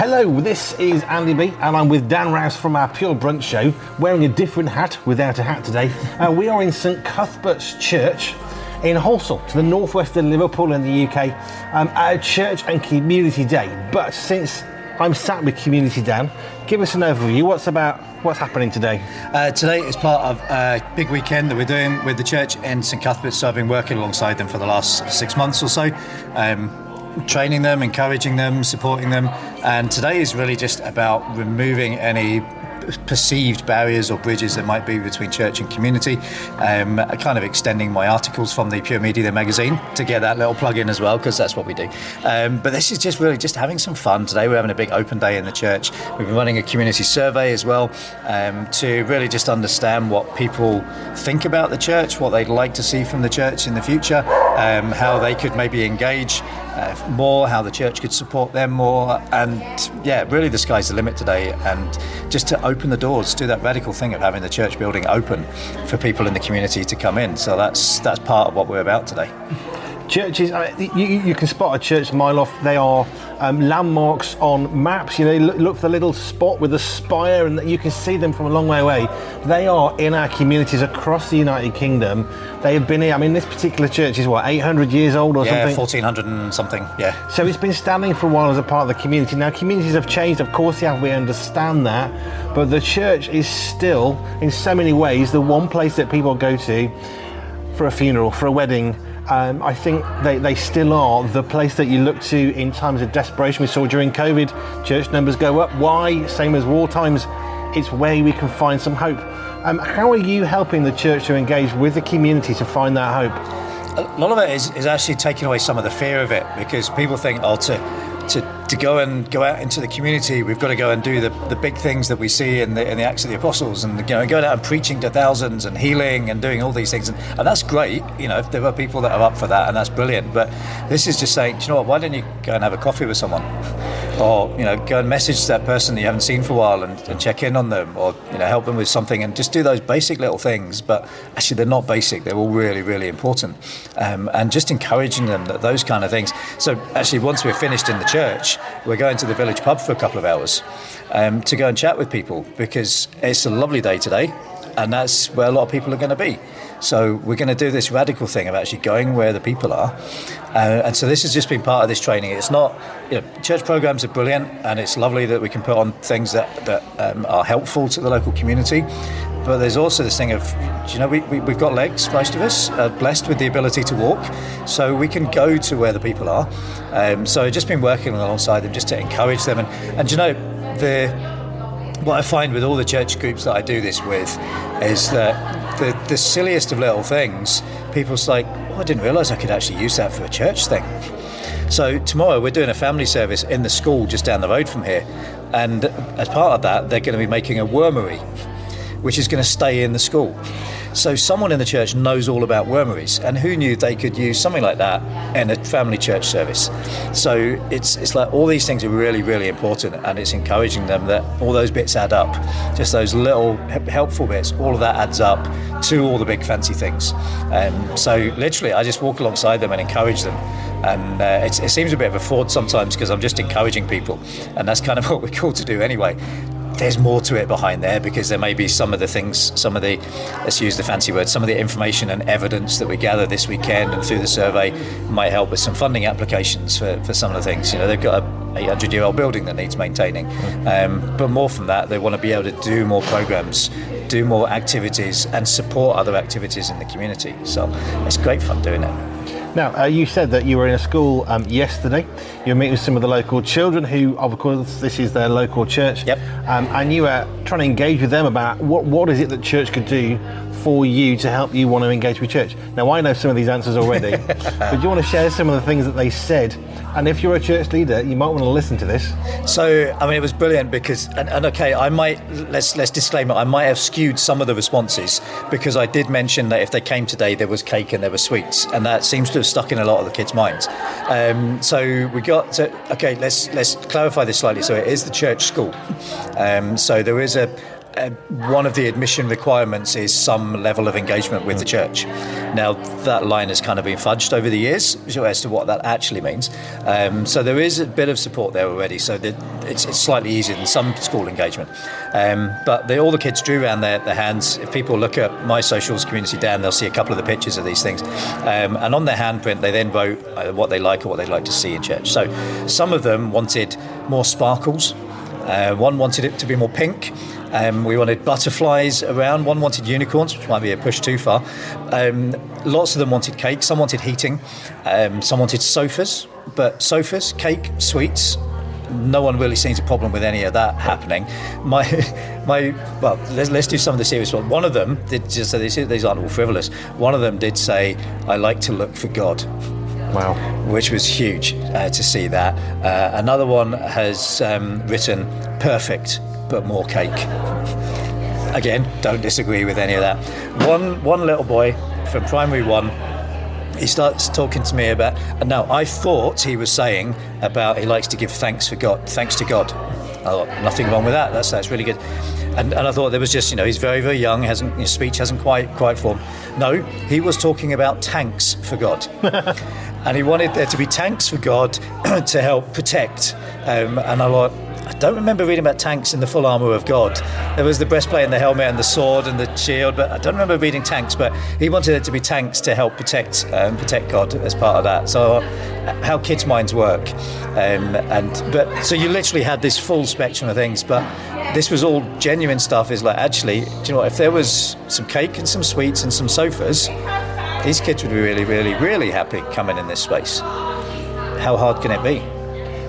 Hello, this is Andy B, and I'm with Dan Rous from our Pure Brunch show, wearing a different hat without a hat today. We are in St Cuthbert's Church in Halsall, to the northwest of Liverpool in the UK, at a church and community day. But since I'm sat with Community Dan, give us an overview. What's happening today? Today is part of a big weekend that we're doing with the church in St Cuthbert's. So I've been working alongside them for the last 6 months or so. Training them, encouraging them, supporting them, and today is really just about removing any perceived barriers or bridges that might be between church and community. Kind of extending my articles from the Pure Media magazine to get that little plug in as well, because that's what we do. But this is just really just having some fun today. We're having a big open day in the church. We've been running a community survey as well, to really just understand what people think about the church, what they'd like to see from the church in the future, how they could maybe engage more, how the church could support them more, and yeah, really the sky's the limit today, and just to open the doors, do that radical thing of having the church building open for people in the community to come in. So that's part of what we're about today. Churches, you can spot a church a mile off. They are landmarks on maps. You know, look for the little spot with the spire, and you can see them from a long way away. They are in our communities across the United Kingdom. They have been here. I mean, this particular church is 800 years old or something? Yeah, 1400 and something, yeah. So it's been standing for a while as a part of the community. Now, communities have changed, of course they have, we understand that, but the church is still, in so many ways, the one place that people go to for a funeral, for a wedding. I think they still are the place that you look to in times of desperation. We saw during COVID, church numbers go up. Why? Same as war times. It's where we can find some hope. How are you helping the church to engage with the community to find that hope? A lot of it is actually taking away some of the fear of it, because people think, to go out into the community, we've got to go and do the big things that we see in the Acts of the Apostles, and going out and preaching to thousands and healing and doing all these things, and that's great. If there are people that are up for that, and that's brilliant. But this is just saying, do you know what? Why don't you go and have a coffee with someone, or go and message that person that you haven't seen for a while and check in on them, or help them with something, and just do those basic little things. But actually, they're not basic; they're all really, really important. And just encouraging them, those kind of things. So actually, once we're finished in the church, we're going to the village pub for a couple of hours to go and chat with people, because it's a lovely day today, and that's where a lot of people are going to be. So we're going to do this radical thing of actually going where the people are. And so this has just been part of this training. It's not, church programs are brilliant, and it's lovely that we can put on things that are helpful to the local community. But there's also this thing of, we've got legs, most of us are blessed with the ability to walk, so we can go to where the people are. So I've just been working alongside them just to encourage them. What I find with all the church groups that I do this with is that the silliest of little things, people's like, I didn't realise I could actually use that for a church thing. So tomorrow we're doing a family service in the school just down the road from here, and as part of that, they're going to be making a wormery, which is going to stay in the school. So someone in the church knows all about wormeries, and who knew they could use something like that in a family church service. So it's like all these things are really, really important, and it's encouraging them that all those bits add up. Just those little helpful bits, all of that adds up to all the big fancy things. So literally, I just walk alongside them and encourage them. And it seems a bit of a fraud sometimes, because I'm just encouraging people, and that's kind of what we're called to do anyway. There's more to it behind there, because there may be some of the things, let's use the fancy word, some of the information and evidence that we gather this weekend and through the survey might help with some funding applications for some of the things. They've got a 800-year-old building that needs maintaining. But more from that, they want to be able to do more programs, do more activities, and support other activities in the community. So it's great fun doing it. Now, you said that you were in a school yesterday. You were meeting with some of the local children who, of course, this is their local church. Yep. And you were trying to engage with them about what is it that church could do for you to help you want to engage with church. Now, I know some of these answers already, but do you want to share some of the things that they said? And if you're a church leader, you might want to listen to this. So, it was brilliant because, and okay, let's disclaim it, I might have skewed some of the responses, because I did mention that if they came today, there was cake and there were sweets, and that seems to have stuck in a lot of the kids' minds. So we got to, okay, let's clarify this slightly. So it is the church school. So there is one of the admission requirements is some level of engagement with the church. Now, that line has kind of been fudged over the years as to what that actually means. So there is a bit of support there already, so that it's slightly easier than some school engagement. But all the kids drew around their hands. If people look at my socials, Community Dan, they'll see a couple of the pictures of these things. And on their handprint, they then wrote what they like or what they'd like to see in church. So some of them wanted more sparkles. One wanted it to be more pink. We wanted butterflies around. One wanted unicorns, which might be a push too far. Lots of them wanted cake. Some wanted heating. Some wanted sofas. But sofas, cake, sweets, no one really sees a problem with any of that happening. Well, let's do some of the serious ones. One of them did just say, these aren't all frivolous. One of them did say, I like to look for God. Wow. Which was huge to see that. Another one has written, perfect, but more cake. Again, don't disagree with any of that. One little boy from primary 1, he starts talking to me about, and now I thought he was saying about he likes to give thanks to God. I thought, nothing wrong with that. That's really good. And I thought there was just, he's very, very young, his speech hasn't quite formed. No, he was talking about tanks for God. And he wanted there to be tanks for God to help protect. And I thought, I don't remember reading about tanks in the full armour of God. There was the breastplate and the helmet and the sword and the shield, but I don't remember reading tanks. But he wanted it to be tanks to help protect God as part of that. So how kids' minds work. But so you literally had this full spectrum of things, but this was all genuine stuff. Is like, actually, do you know what, if there was some cake and some sweets and some sofas, these kids would be really, really, really happy coming in this space. How hard can it be?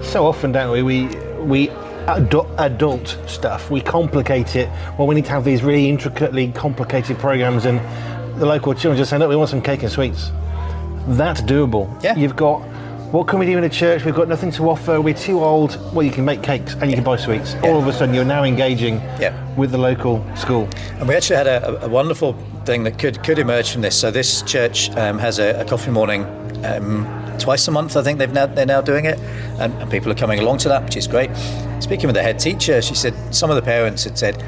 So often, don't we adult stuff, we complicate it. Well, we need to have these really intricately complicated programs, and the local children just say, look, we want some cake and sweets. That's doable. Yeah. You've got, what can we do in a church? We've got nothing to offer. We're too old. Well, you can make cakes and you can buy sweets. Yeah. All of a sudden, you're now engaging with the local school. And we actually had a wonderful thing that could emerge from this. So this church has a coffee morning twice a month. I think they're now doing it, and people are coming along to that, which is great. Speaking with the head teacher, she said some of the parents had said,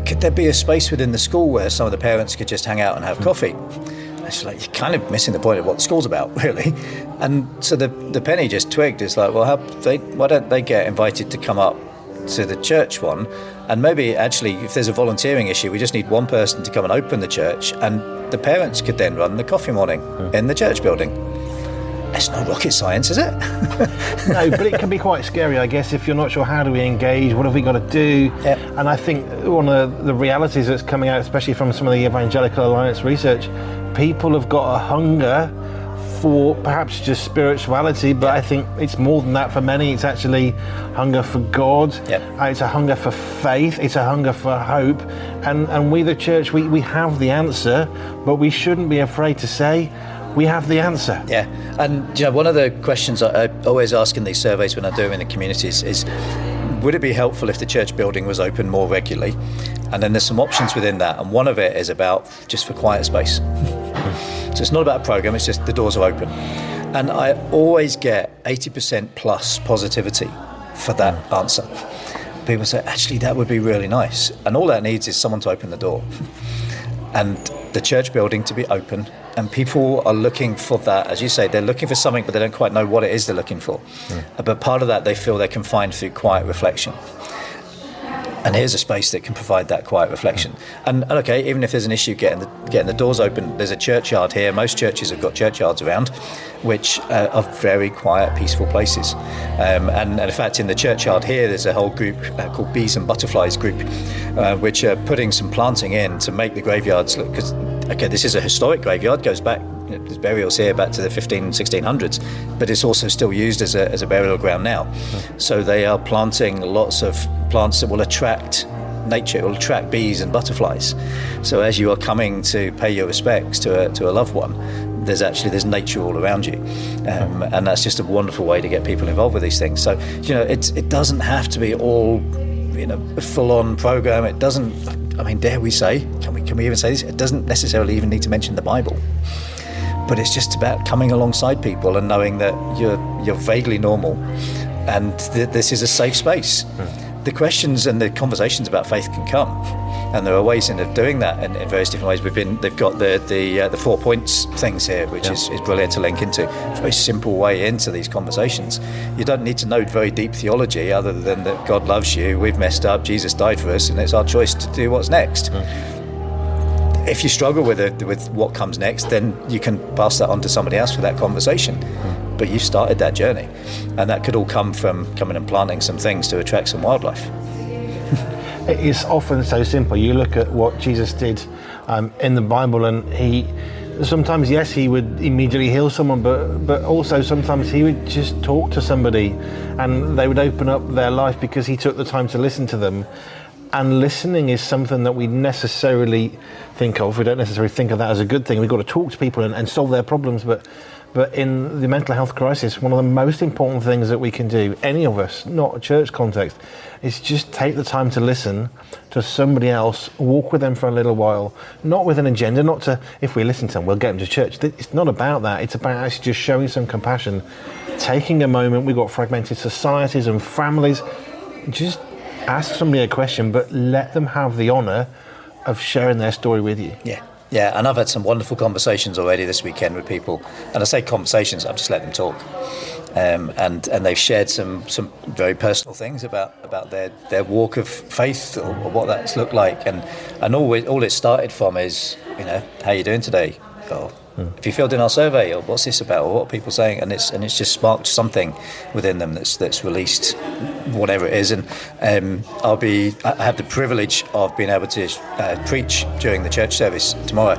could there be a space within the school where some of the parents could just hang out and have coffee? And she's like, you're kind of missing the point of what the school's about, really. And so the penny just twigged. It's like, well, why don't they get invited to come up to the church one? And maybe actually, if there's a volunteering issue, we just need one person to come and open the church, and the parents could then run the coffee morning in the church building. It's no rocket science, is it? No, but it can be quite scary, I guess, if you're not sure how do we engage, what have we got to do. Yep. And I think one of the realities that's coming out, especially from some of the Evangelical Alliance research, people have got a hunger for perhaps just spirituality, but I think it's more than that for many. It's actually hunger for God. Yep. It's a hunger for faith. It's a hunger for hope. And we, the church, we have the answer, but we shouldn't be afraid to say, we have the answer. Yeah, and one of the questions I always ask in these surveys when I do them in the communities is, would it be helpful if the church building was open more regularly? And then there's some options within that, and one of it is about just for quiet space. So it's not about a program, it's just the doors are open. And I always get 80% plus positivity for that answer. People say, actually, that would be really nice. And all that needs is someone to open the door. And the church building to be open, and people are looking for that. As you say, they're looking for something, but they don't quite know what it is they're looking for. But part of that they feel they can find through quiet reflection. And here's a space that can provide that quiet reflection. And okay, even if there's an issue getting the doors open, there's a churchyard here. Most churches have got churchyards around, which are very quiet, peaceful places. And in fact, in the churchyard here, there's a whole group called Bees and Butterflies group, which are putting some planting in to make the graveyards look. Because this is a historic graveyard, goes back. There's burials here back to the 1600s, but it's also still used as a burial ground now. So they are planting lots of plants that will attract nature, will attract bees and butterflies. So as you are coming to pay your respects to a loved one, there's nature all around you, and that's just a wonderful way to get people involved with these things. So it doesn't have to be all a full-on program. It doesn't. I mean, dare we say? Can we even say this? It doesn't necessarily even need to mention the Bible. But it's just about coming alongside people and knowing that you're vaguely normal, and this is a safe space. the questions and the conversations about faith can come, and there are ways of doing that in various different ways. They've got the 4 points things here, which is brilliant to link into. A very simple way into these conversations. You don't need to know very deep theology other than that God loves you, we've messed up, Jesus died for us, and it's our choice to do what's next. If you struggle with what comes next, then you can pass that on to somebody else for that conversation. But you started that journey, and that could all come from coming and planting some things to attract some wildlife. It's often so simple. You look at what Jesus did in the Bible, and he sometimes, yes, he would immediately heal someone, but also sometimes he would just talk to somebody and they would open up their life because he took the time to listen to them. And listening is something that we necessarily think of. We don't necessarily think of that as a good thing. We've got to talk to people and solve their problems, but in the mental health crisis, one of the most important things that we can do, any of us, not a church context, is just take the time to listen to somebody else, walk with them for a little while, not with an agenda, not to, if we listen to them, we'll get them to church. It's not about that. It's about actually just showing some compassion, taking a moment. We've got fragmented societies and families. Just ask somebody a question, but let them have the honour of sharing their story with you. Yeah, and I've had some wonderful conversations already this weekend with people, and I say conversations, I've just let them talk, and they've shared some very personal things about their walk of faith or what that's looked like, and all it started from is, how you doing today, or if you filled in our survey, or what's this about, or what are people saying, and it's just sparked something within them that's released whatever it is. And I have the privilege of being able to preach during the church service tomorrow,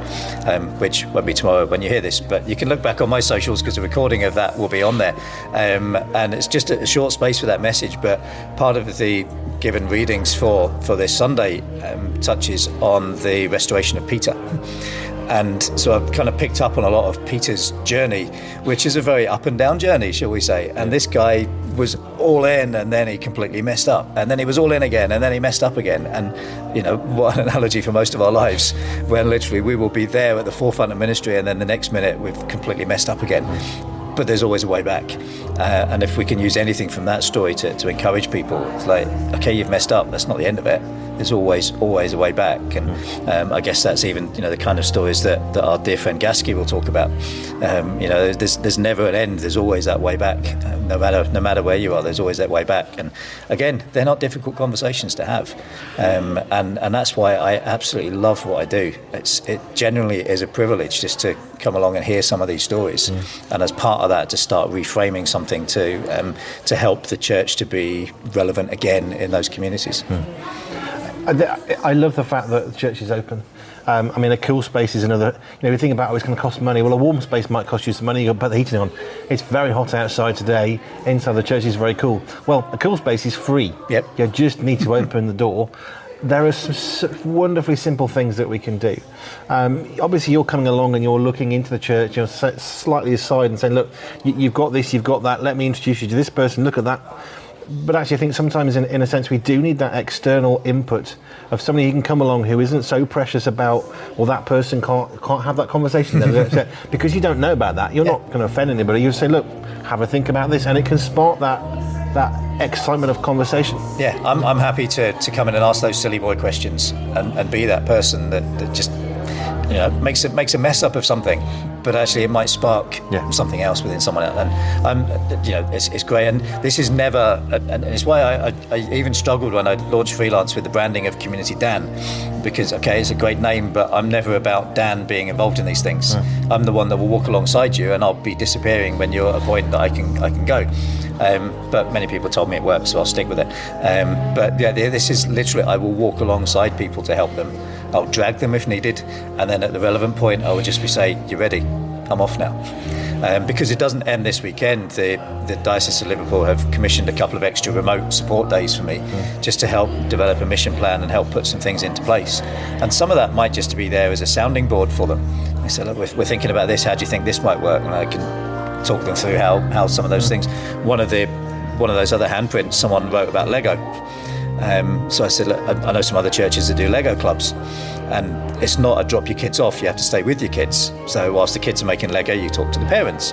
which won't be tomorrow when you hear this, but you can look back on my socials because the recording of that will be on there, and it's just a short space for that message. But part of the given readings for this Sunday touches on the restoration of Peter. And so I've kind of picked up on a lot of Peter's journey, which is a very up and down journey, shall we say. And this guy was all in, and then he completely messed up. And then he was all in again, and then he messed up again. And, what an analogy for most of our lives, when literally we will be there at the forefront of ministry, and then the next minute we've completely messed up again. But there's always a way back. And if we can use anything from that story to encourage people, it's like, okay, you've messed up, that's not the end of it. There's always a way back. And I guess that's even the kind of stories that our dear friend Gasky will talk about. There's never an end. There's always that way back. No matter where you are, there's always that way back. And again, they're not difficult conversations to have. And that's why I absolutely love what I do. It genuinely is a privilege just to come along and hear some of these stories, and as part of that to start reframing something to help the church to be relevant again in those communities. I love the fact that the church is open. A cool space is another. We think about it's going to cost money. Well, a warm space might cost you some money. You put the heating on. It's very hot outside today. Inside the church is very cool. Well, a cool space is free. Yep. You just need to open the door. There are some wonderfully simple things that we can do. Obviously, you're coming along and you're looking into the church, slightly aside and saying, look, you've got this, you've got that. Let me introduce you to this person. Look at that. But actually, I think sometimes, in a sense, we do need that external input of somebody who can come along who isn't so precious about, well, that person can't have that conversation because you don't know about that. You're not going to offend anybody. You say, look, have a think about this, and it can spark that excitement of conversation. Yeah, I'm happy to come in and ask those silly boy questions and be that person that just makes a mess up of something, but actually it might spark something else within someone else. And it's great. And this is never, and it's why I even struggled when I launched freelance with the branding of Community Dan, because it's a great name, but I'm never about Dan being involved in these things. I'm the one that will walk alongside you, and I'll be disappearing when you're at a point that I can go. But many people told me it works, so I'll stick with it. This is literally, I will walk alongside people to help them. I'll drag them if needed, and then at the relevant point I will just be saying, you ready? I'm off now. Because it doesn't end this weekend. The Diocese of Liverpool have commissioned a couple of extra remote support days for me, just to help develop a mission plan and help put some things into place. And some of that might just be there as a sounding board for them. I said, look, we're thinking about this, how do you think this might work? And I can talk them through how some of those things. One of those other handprints someone wrote about Lego. So I said, look, I know some other churches that do Lego clubs, and it's not a drop your kids off, you have to stay with your kids. So whilst the kids are making Lego, you talk to the parents,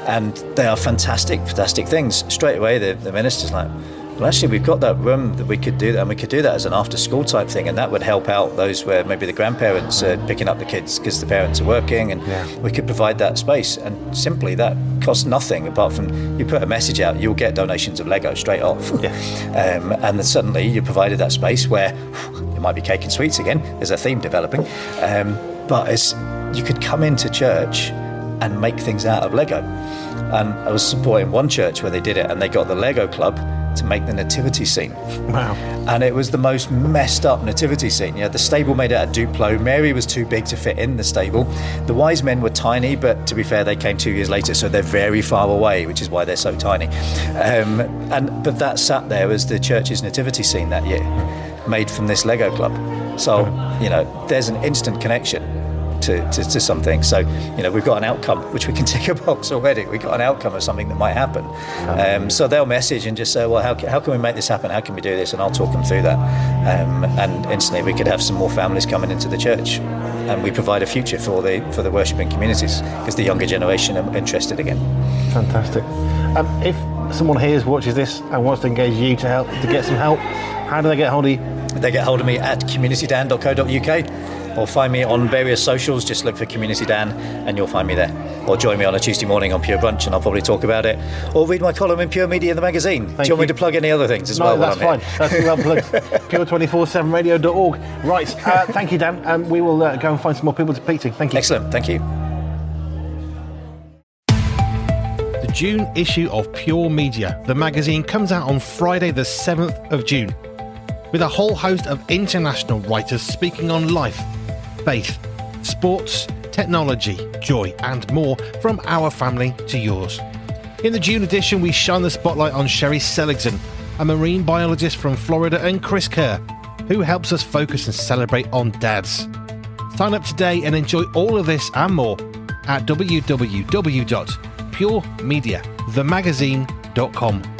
and they are fantastic things. Straight away the minister's like, well, actually, we've got that room that we could do that, and we could do that as an after-school type thing, and that would help out those where maybe the grandparents are picking up the kids because the parents are working, and we could provide that space. And simply, that costs nothing apart from you put a message out, you'll get donations of Lego straight off. And then suddenly you provided that space where it might be cake and sweets again. There's a theme developing, but you could come into church and make things out of Lego. And I was supporting one church where they did it, and they got the Lego club to make the nativity scene. Wow. And it was the most messed up nativity scene. You know, the stable made out of Duplo. Mary was too big to fit in the stable. The wise men were tiny, but to be fair, they came 2 years later, so they're very far away, which is why they're so tiny. But that sat there as the church's nativity scene that year, made from this Lego club. So, you know, there's an instant connection to something. So, you know, we've got an outcome which we can tick a box already. We've got an outcome of something that might happen. So they'll message and just say, well, how can we make this happen? How can we do this? And I'll talk them through that. And instantly we could have some more families coming into the church, and we provide a future for the worshipping communities because the younger generation are interested again. Fantastic. If someone here watches this and wants to engage you to get some help, how do they get hold of you? They get hold of me at communitydan.co.uk. or find me on various socials. Just look for Community Dan and you'll find me there. Or join me on a Tuesday morning on Pure Brunch and I'll probably talk about it. Or read my column in Pure Media, the magazine. Do you want me to plug any other things as well? No, that's fine. That's well plugged. Pure247radio.org. Right, thank you, Dan. We will go and find some more people to speak to. Thank you. Excellent, thank you. The June issue of Pure Media, the magazine, comes out on Friday the 7th of June, with a whole host of international writers speaking on life, faith, sports, technology, joy and more from our family to yours. In the June edition, we shine the spotlight on Sherry Seligson, a marine biologist from Florida, and Chris Kerr, who helps us focus and celebrate on dads. Sign up today and enjoy all of this and more at www.puremediathemagazine.com.